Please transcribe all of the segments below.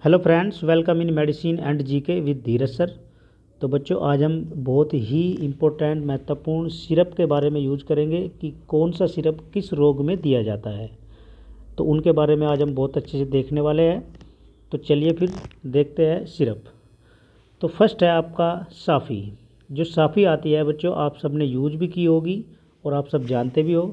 Hello friends, welcome in medicine and GK with Dheeraj sir. तो बच्चों, आज हम बहुत ही इम्पोर्टेंट महत्वपूर्ण सिरप के बारे में यूज करेंगे कि कौन सा सिरप किस रोग में दिया जाता है। तो उनके बारे में आज हम बहुत अच्छे से देखने वाले हैं। तो चलिए फिर देखते हैं सिरप। तो फर्स्ट है आपका साफ़ी। जो साफ़ी आती है बच्चों, आप सब ने यूज भी की होगी और आप सब जानते भी हो।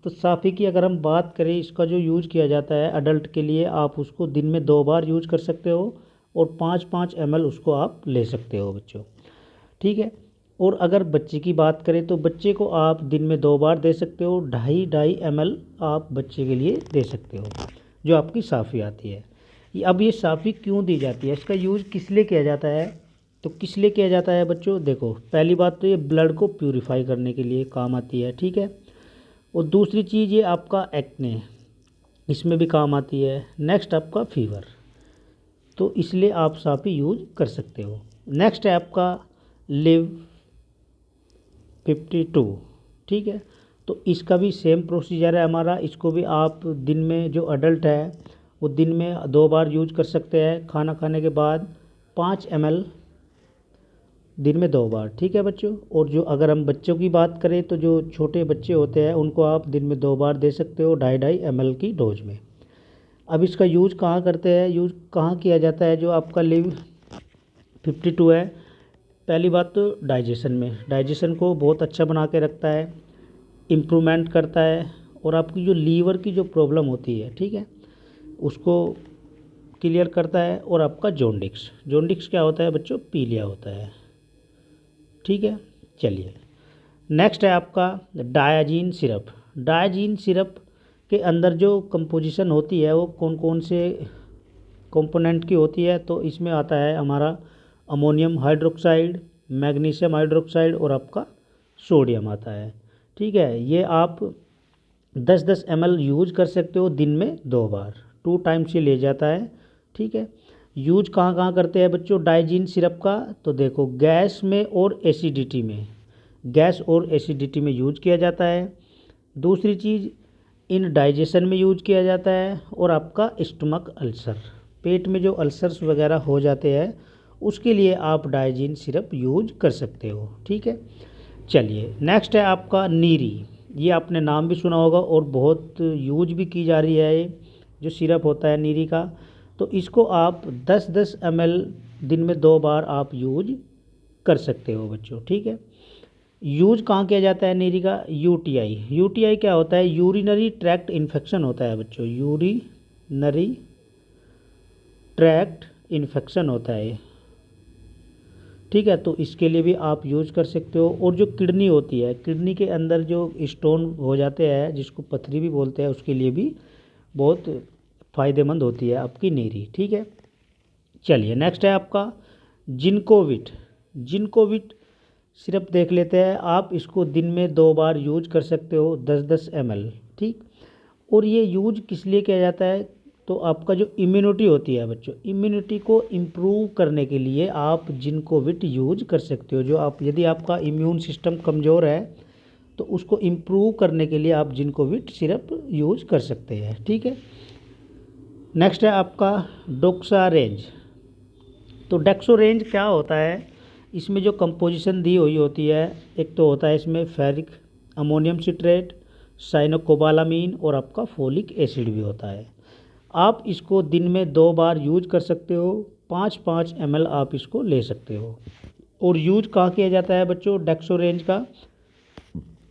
तो साफ़ी की अगर हम बात करें, इसका जो यूज किया जाता है अडल्ट के लिए, आप उसको दिन में 2 बार यूज कर सकते हो और 5-5 ml उसको आप ले सकते हो बच्चों। ठीक है। और अगर बच्चे की बात करें तो बच्चे को आप दिन में 2 बार दे सकते हो। 2.5-2.5 ml आप बच्चे के लिए दे सकते हो, जो आपकी साफ़ी आती है। अब ये साफ़ी क्यों दी जाती है, इसका यूज़ किस लिए किया जाता है? तो किस लिए किया जाता है बच्चों? देखो, पहली बात तो ये ब्लड को प्यूरिफाई करने के लिए काम आती है। ठीक है। और दूसरी चीज़, ये आपका एक्ने, इसमें भी काम आती है। नेक्स्ट आपका फीवर, तो इसलिए आप साफ़ी यूज कर सकते हो। नेक्स्ट है आपका लिव 52। ठीक है। तो इसका भी सेम प्रोसीजर है हमारा। इसको भी आप दिन में, जो अडल्ट है वो दिन में 2 बार यूज कर सकते हैं, खाना खाने के बाद 5 ml दिन में 2 बार। ठीक है बच्चों। और जो अगर हम बच्चों की बात करें तो जो छोटे बच्चे होते हैं उनको आप दिन में 2 बार दे सकते हो 2.5-2.5 ml की डोज में। अब इसका यूज कहाँ करते हैं, यूज कहाँ किया जाता है? जो आपका लिव 52 है, पहली बात तो डाइजेशन में, डाइजेशन को बहुत अच्छा बना के रखता है, इम्प्रूवमेंट करता है। और आपकी जो लीवर की जो प्रॉब्लम होती है, ठीक है, उसको क्लियर करता है। और आपका जोंडिक्स, जोंडिक्स क्या होता है बच्चों? पीलिया होता है। ठीक है। चलिए, नेक्स्ट है आपका डायाजीन सिरप। डायाजीन सिरप के अंदर जो कंपोजिशन होती है वो कौन कौन से कंपोनेंट की होती है? तो इसमें आता है हमारा अमोनियम हाइड्रोक्साइड, मैग्नीशियम हाइड्रोक्साइड और आपका सोडियम आता है। ठीक है। ये आप 10-10 ml यूज कर सकते हो दिन में 2 बार, 2 टाइम्स ही ले जाता है। ठीक है। यूज कहाँ कहाँ करते हैं बच्चों डाइजीन सिरप का? तो देखो, गैस में और एसिडिटी में, गैस और एसिडिटी में यूज किया जाता है। दूसरी चीज़, इन डाइजेशन में यूज किया जाता है। और आपका स्टमक अल्सर, पेट में जो अल्सर्स वगैरह हो जाते हैं उसके लिए आप डाइजीन सिरप यूज कर सकते हो। ठीक है। चलिए, नेक्स्ट है आपका नीरी। ये आपने नाम भी सुना होगा और बहुत यूज भी की जा रही है। ये जो सिरप होता है नीरी का, तो इसको आप 10-10 ml दिन में 2 बार आप यूज कर सकते हो बच्चों। ठीक है। यूज कहाँ किया जाता है नीरी का? यूटीआई। यूटीआई क्या होता है? यूरिनरी ट्रैक्ट इन्फेक्शन होता है बच्चों, यूरिनरी ट्रैक्ट इन्फेक्शन होता है। ठीक है। तो इसके लिए भी आप यूज कर सकते हो। और जो किडनी होती है, किडनी के अंदर जो स्टोन हो जाते हैं जिसको पथरी भी बोलते हैं, उसके लिए भी बहुत फ़ायदेमंद होती है आपकी नीरी। ठीक है। चलिए, नेक्स्ट है आपका जिनकोविट। जिनकोविट सिरप देख लेते हैं। आप इसको दिन में 2 बार यूज कर सकते हो 10-10 ml। ठीक। और ये यूज किस लिए किया जाता है? तो आपका जो इम्यूनिटी होती है बच्चों, इम्यूनिटी को इम्प्रूव करने के लिए आप जिनकोविट यूज कर सकते हो। जो आप, यदि आपका इम्यून सिस्टम कमज़ोर है तो उसको इम्प्रूव करने के लिए आप जिनकोविट सिरप यूज कर सकते हैं। ठीक है। नेक्स्ट है आपका डोक्सारेंज। तो डेक्सोरेंज क्या होता है? इसमें जो कंपोजिशन दी हुई होती है, एक तो होता है इसमें फेरिक अमोनियम सिट्रेट, साइनोकोबालामीन और आपका फोलिक एसिड भी होता है। आप इसको दिन में 2 बार यूज कर सकते हो, 5-5 ml आप इसको ले सकते हो। और यूज कहाँ किया जाता है बच्चों डेक्सोरेंज का?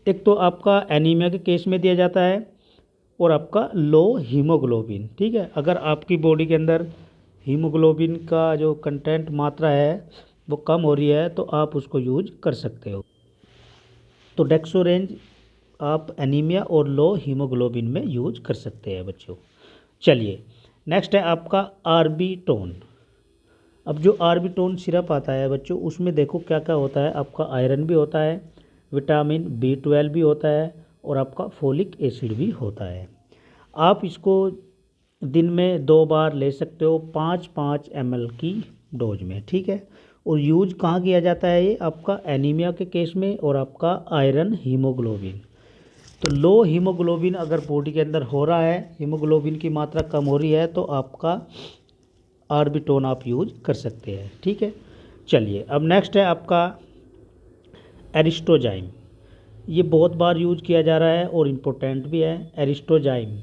एक तो आपका एनीमिया के केस में दिया जाता है और आपका लो हीमोग्लोबिन। ठीक है। अगर आपकी बॉडी के अंदर हीमोग्लोबिन का जो कंटेंट मात्रा है वो कम हो रही है तो आप उसको यूज कर सकते हो। तो डेक्सोरेंज आप एनीमिया और लो हीमोग्लोबिन में यूज कर सकते हैं बच्चों। चलिए, नेक्स्ट है आपका आर्बिटोन। अब जो आर्बिटोन सिरप आता है बच्चों, उसमें देखो क्या क्या होता है। आपका आयरन भी होता है, विटामिन B12 भी होता है और आपका फोलिक एसिड भी होता है। आप इसको दिन में 2 बार ले सकते हो 5-5 ml की डोज में। ठीक है। और यूज कहाँ किया जाता है? ये आपका एनीमिया के केस में और आपका आयरन हीमोग्लोबिन। तो लो हीमोग्लोबिन अगर बॉडी के अंदर हो रहा है, हीमोग्लोबिन की मात्रा कम हो रही है, तो आपका ऑर्बिटोन आप यूज कर सकते हैं। ठीक है, चलिए अब नेक्स्ट है आपका एरिस्टोजाइम। ये बहुत बार यूज किया जा रहा है और इम्पोर्टेंट भी है एरिस्टोजाइम।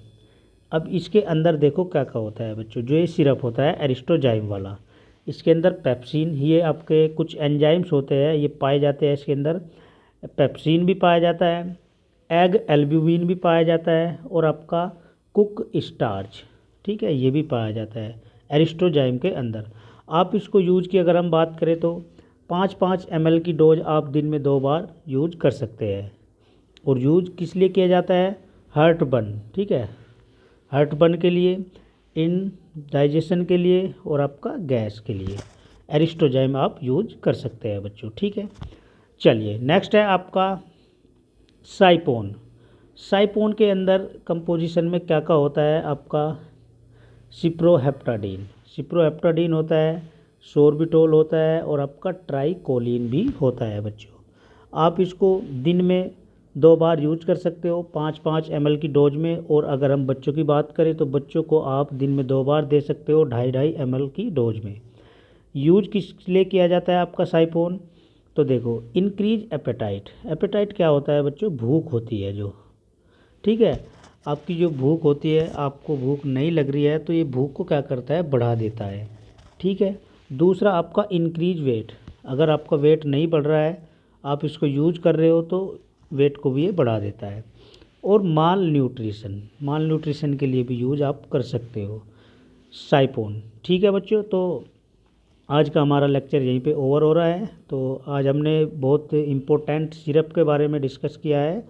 अब इसके अंदर देखो क्या क्या होता है बच्चों, जो ये सिरप होता है एरिस्टोजाइम वाला, इसके अंदर पेप्सिन, ये आपके कुछ एंजाइम्स होते हैं ये पाए जाते हैं इसके अंदर। पेप्सिन भी पाया जाता है, एग एल्ब्यूमिन भी पाया जाता है, और आपका कुक स्टार्च, ठीक है, ये भी पाया जाता है एरिस्टोजाइम के अंदर। आप इसको यूज की अगर हम बात करें तो 5-5 ml की डोज आप दिन में 2 बार यूज कर सकते हैं। और यूज किस लिए किया जाता है? हार्ट बर्न, ठीक है, हार्ट बर्न के लिए, इन डाइजेशन के लिए, और आपका गैस के लिए एरिस्टोजाइम आप यूज कर सकते हैं बच्चों। ठीक है, चलिए नेक्स्ट है आपका साइपोन। साइपोन के अंदर कंपोजिशन में क्या क्या होता है आपका? सिप्रोहेप्टाडीन, सिप्रोहेप्टाडीन होता है, सोर्बिटोल होता है, और आपका ट्राइकोलिन भी होता है बच्चों। आप इसको दिन में 2 बार यूज कर सकते हो 5-5 ml की डोज में। और अगर हम बच्चों की बात करें तो बच्चों को आप दिन में 2 बार दे सकते हो 2.5 ml की डोज में। यूज किस लिए किया जाता है आपका साइपोन? तो देखो, इंक्रीज एपेटाइट। एपेटाइट क्या होता है बच्चों? भूख होती है जो, ठीक है, आपकी जो भूख होती है, आपको भूख नहीं लग रही है तो ये भूख को क्या करता है? बढ़ा देता है। ठीक है, दूसरा आपका इंक्रीज वेट। अगर आपका वेट नहीं बढ़ रहा है, आप इसको यूज कर रहे हो तो वेट को भी ये बढ़ा देता है। और माल न्यूट्रिशन, माल न्यूट्रिशन के लिए भी यूज आप कर सकते हो साइपोन। ठीक है बच्चों, तो आज का हमारा लेक्चर यहीं पे ओवर हो रहा है। तो आज हमने बहुत इम्पोर्टेंट सिरप के बारे में डिस्कस किया है।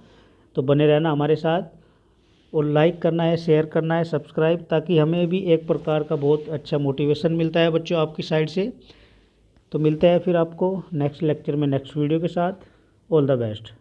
तो बने रहना हमारे साथ, और लाइक करना है, शेयर करना है, सब्सक्राइब, ताकि हमें भी एक प्रकार का बहुत अच्छा मोटिवेशन मिलता है बच्चों आपकी साइड से। तो मिलते हैं फिर आपको नेक्स्ट लेक्चर में नेक्स्ट वीडियो के साथ। All the best.